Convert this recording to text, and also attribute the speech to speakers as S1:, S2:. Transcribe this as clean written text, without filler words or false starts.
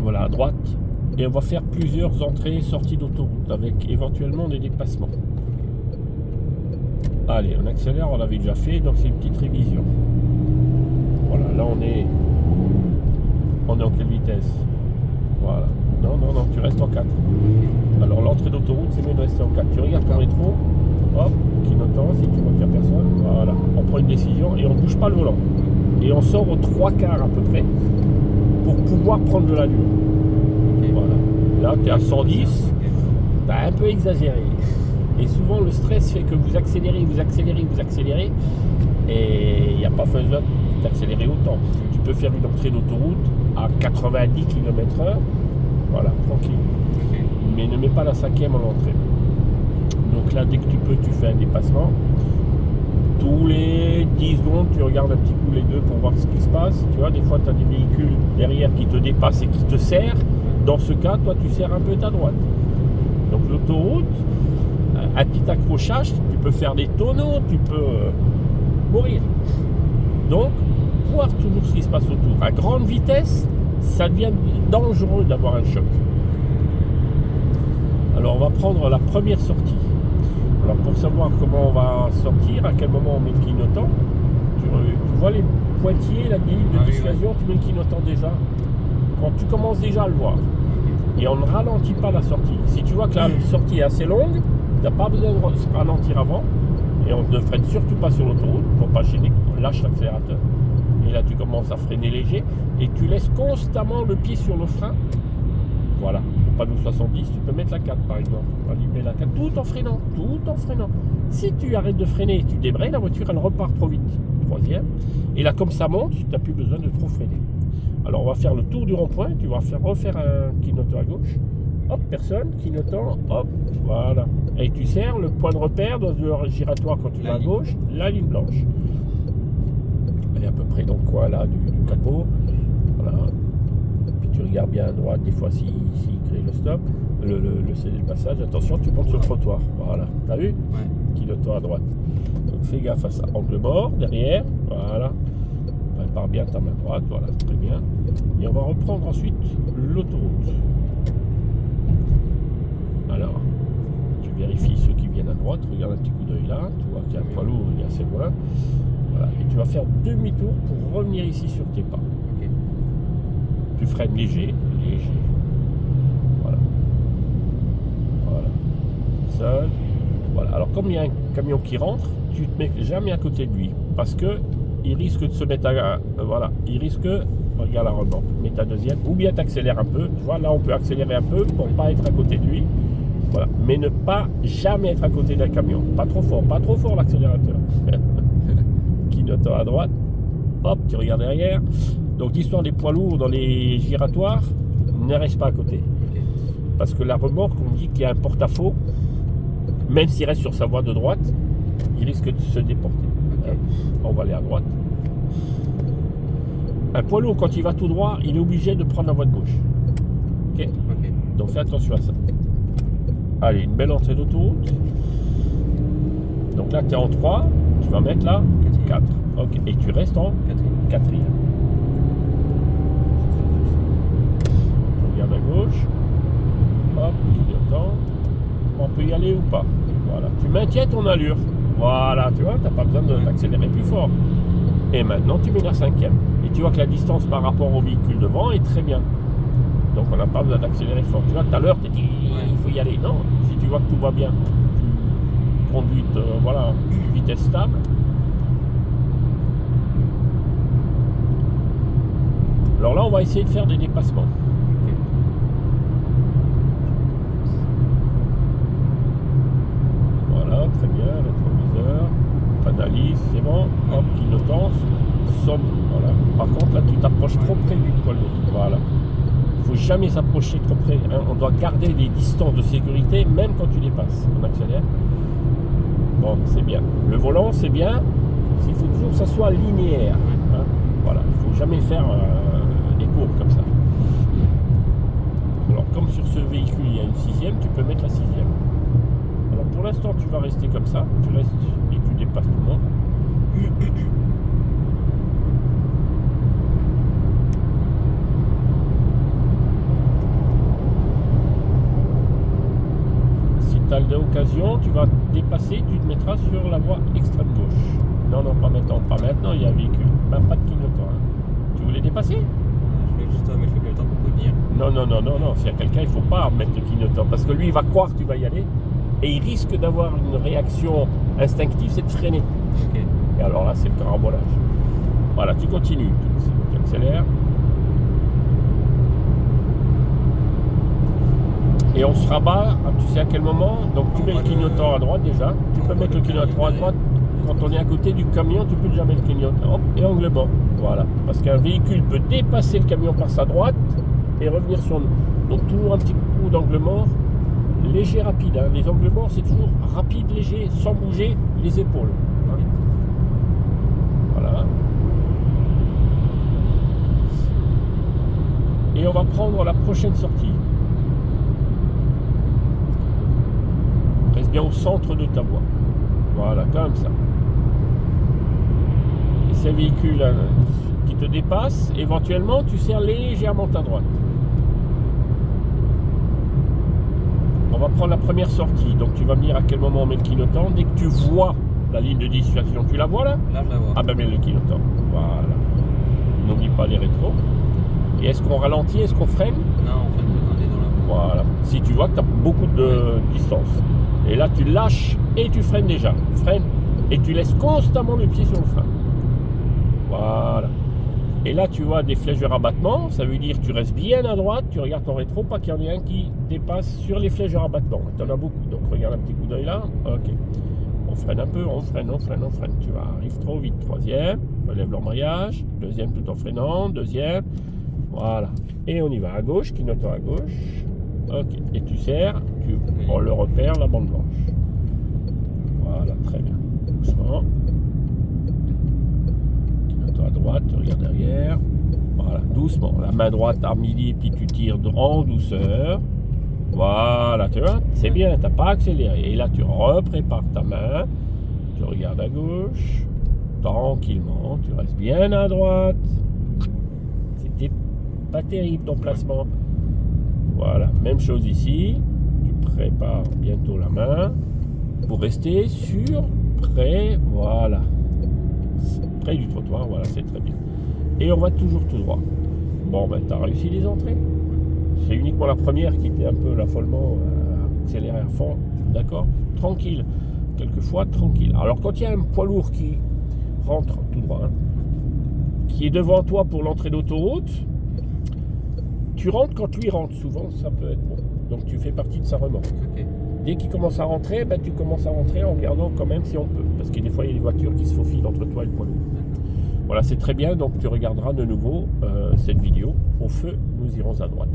S1: Voilà, à droite. Et on va faire plusieurs entrées et sorties d'autoroute avec éventuellement des dépassements. Allez, on accélère, on l'avait déjà fait, donc c'est une petite révision. Voilà, là on est en quelle vitesse? Voilà. Non, tu restes en 4. Alors l'entrée d'autoroute, c'est mieux de rester en 4. Tu regardes ton rétro, hop, clignotant, si tu vois qu'il n'y a personne. Voilà, on prend une décision et on ne bouge pas le volant. Et on sort aux 3 quarts à peu près pour pouvoir prendre de l'allure. Voilà. Là, tu es à 110, tu as un peu exagéré. Et souvent, le stress fait que vous accélérez, et il n'y a pas besoin d'accélérer autant. Tu peux faire une entrée d'autoroute à 90 km/h, voilà, tranquille. Mais ne mets pas la 5e en entrée. Donc là, dès que tu peux, tu fais un dépassement. Tous les 10 secondes, tu regardes un petit coup les deux pour voir ce qui se passe. Tu vois, des fois, tu as des véhicules derrière qui te dépassent et qui te serrent. Dans ce cas, toi, tu serres un peu ta droite. Donc l'autoroute, un petit accrochage, tu peux faire des tonneaux, tu peux mourir. Donc, voir toujours ce qui se passe autour. À grande vitesse, ça devient dangereux d'avoir un choc. Alors, on va prendre la première sortie. Alors, pour savoir comment on va sortir, à quel moment on met le clignotant, tu vois les pointillés, la grille de dissuasion, tu mets le clignotant déjà. Quand tu commences déjà à le voir. Et on ne ralentit pas la sortie. Si tu vois que la sortie est assez longue, tu n'as pas besoin de ralentir avant. Et on ne freine surtout pas sur l'autoroute pour ne pas gêner. On lâche l'accélérateur. Et là, tu commences à freiner léger. Et tu laisses constamment le pied sur le frein. Voilà. Au panneau 70, tu peux mettre la 4 par exemple. On va libérer la 4 tout en freinant. Si tu arrêtes de freiner et tu débrayes, la voiture elle repart trop vite. 3e. Et là, comme ça monte, tu n'as plus besoin de trop freiner. Alors, on va faire le tour du rond-point. Tu vas refaire un clignotant à gauche. Hop, personne, clignotant, hop, voilà. Et tu serres le point de repère dans le giratoire quand tu vas à gauche, la ligne blanche. Elle est à peu près dans le coin là du capot. Voilà. Puis tu regardes bien à droite, des fois s'il crée le stop, le passage. Attention, tu montes sur le trottoir. Voilà. T'as vu? Clignotant à droite. Donc fais gaffe à ça. Angle mort, derrière. Voilà. Prépare bien ta main droite. Voilà, très bien. Et on va reprendre ensuite l'autoroute. Alors, tu vérifies ceux qui viennent à droite, regarde un petit coup d'œil là, tu vois qu'il y a un poids lourd, il est assez loin. Voilà. Et tu vas faire demi-tour pour revenir ici sur tes pas. Tu freines léger. Voilà. Seul. Voilà. Alors, comme il y a un camion qui rentre, tu te mets jamais à côté de lui parce que il risque de se mettre à. Voilà. Il risque. Regarde la remorque, mets ta deuxième, ou bien t'accélères un peu. Tu vois, là, on peut accélérer un peu pour ne pas être à côté de lui. Voilà. Mais ne pas jamais être à côté d'un camion. Pas trop fort l'accélérateur. Clignotant à droite. Hop, tu regardes derrière. Donc l'histoire des poids lourds dans les giratoires, ne reste pas à côté. Parce que la remorque, on dit qu'il y a un porte-à-faux, même s'il reste sur sa voie de droite, il risque de se déporter. On va aller à droite. Un poids lourd, quand il va tout droit, il est obligé de prendre la voie de gauche. Donc fais attention à ça. Allez, une belle entrée d'autoroute. Donc là, tu es en 3, tu vas mettre là 4. Ok, et tu restes en 4e. Regarde à gauche. Hop, clignotant. On peut y aller ou pas. Voilà, tu maintiens ton allure. Voilà, tu vois, tu n'as pas besoin d'accélérer plus fort. Et maintenant, tu mets la 5e. Et tu vois que la distance par rapport au véhicule devant est très bien. Donc on n'a pas besoin d'accélérer fort. Tu vois, tout à l'heure, tu t'es dit, il faut y aller. Non, si tu vois que tout va bien, conduite, voilà, vitesse stable. Alors là, on va essayer de faire des dépassements. Voilà, très bien, rétroviseur, analyse, c'est bon, hop, clignotant, somme, voilà. Par contre, là, tu t'approches trop près du poids lourd, voilà. Il ne faut jamais s'approcher trop près, hein. On doit garder des distances de sécurité, même quand tu dépasses. On accélère. Bon, c'est bien. Le volant, c'est bien, il faut toujours que ça soit linéaire, hein. Voilà, il ne faut jamais faire des courbes comme ça. Alors, comme sur ce véhicule, il y a une 6e, tu peux mettre la 6e. Alors pour l'instant tu vas rester comme ça, tu restes et tu dépasses tout le monde. l'occasion, tu vas dépasser, tu te mettras sur la voie extrême gauche. Non, non, pas maintenant, il y a un véhicule. Ben, pas de clignotant. Hein. Tu voulais dépasser?
S2: Je voulais juste mettre le clignotant pour prévenir.
S1: Non. S'il y a quelqu'un, il ne faut pas mettre le clignotant. Parce que lui, il va croire que tu vas y aller. Et il risque d'avoir une réaction instinctive, c'est de freiner.
S2: Ok.
S1: Et alors là, c'est le carambolage. Voilà, tu continues. Tu accélères. Et on se rabat, tu sais à quel moment? Donc tu mets le clignotant à droite déjà. Tu peux mettre le clignotant à droite. Quand on est à côté du camion, tu peux déjà mettre le clignotant. Hop, et angle mort. Voilà. Parce qu'un véhicule peut dépasser le camion par sa droite et revenir sur nous. Donc toujours un petit coup d'angle mort. Léger, rapide. Hein. Les angles morts, c'est toujours rapide, léger, sans bouger les épaules. Hein. Voilà. Et on va prendre la prochaine sortie. Reste bien au centre de ta voie. Voilà, comme ça. Et ces véhicules qui te dépassent, éventuellement, tu serres légèrement ta droite. On va prendre la première sortie. Donc tu vas me dire à quel moment on met le clignotant. Dès que tu vois la ligne de dissuasion, tu la vois là?
S2: Là, je la vois.
S1: Ah ben mets le clignotant. Voilà. N'oublie pas les rétros. Et est-ce qu'on ralentit? Est-ce qu'on freine?
S2: Non, on freine quand on est dans la voie.
S1: Voilà. Si tu vois que tu as beaucoup de distance. Et là, tu lâches et tu freines déjà. Tu freines et tu laisses constamment le pied sur le frein. Voilà. Et là, tu vois des flèches de rabattement. Ça veut dire que tu restes bien à droite. Tu regardes ton rétro, pas qu'il y en ait un qui dépasse sur les flèches de rabattement. Tu en as beaucoup. Donc, regarde un petit coup d'œil là. Ok. On freine un peu. On freine. Tu arrives trop vite. Troisième. Relève l'embrayage. Deuxième tout en freinant. Deuxième. Voilà. Et on y va à gauche. Clignotant à gauche. Ok. Et tu serres. On le repère, la bande blanche. Voilà, très bien. Doucement. Clignotant à droite, tu regardes derrière. Voilà, doucement. La main droite à midi, puis tu tires en douceur. Voilà, tu vois, c'est bien, tu n'as pas accéléré. Et là, tu reprépares ta main. Tu regardes à gauche. Tranquillement, tu restes bien à droite. C'était pas terrible ton placement. Voilà, même chose ici. Prépare bientôt la main pour rester près, voilà, près du trottoir, voilà, c'est très bien. Et on va toujours tout droit. Bon, ben, tu as réussi les entrées. C'est uniquement la première qui était un peu l'affolement, accéléré à fond, d'accord? Tranquille, quelquefois tranquille. Alors, quand il y a un poids lourd qui rentre tout droit, hein, qui est devant toi pour l'entrée d'autoroute, tu rentres quand lui rentre, souvent, ça peut être bon. Donc tu fais partie de sa remorque.
S2: Okay.
S1: Dès qu'il commence à rentrer, ben, tu commences à rentrer en regardant quand même si on peut. Parce que des fois, il y a des voitures qui se faufilent entre toi et le poids lourd. Voilà, c'est très bien. Donc tu regarderas de nouveau cette vidéo. Au feu, nous irons à droite.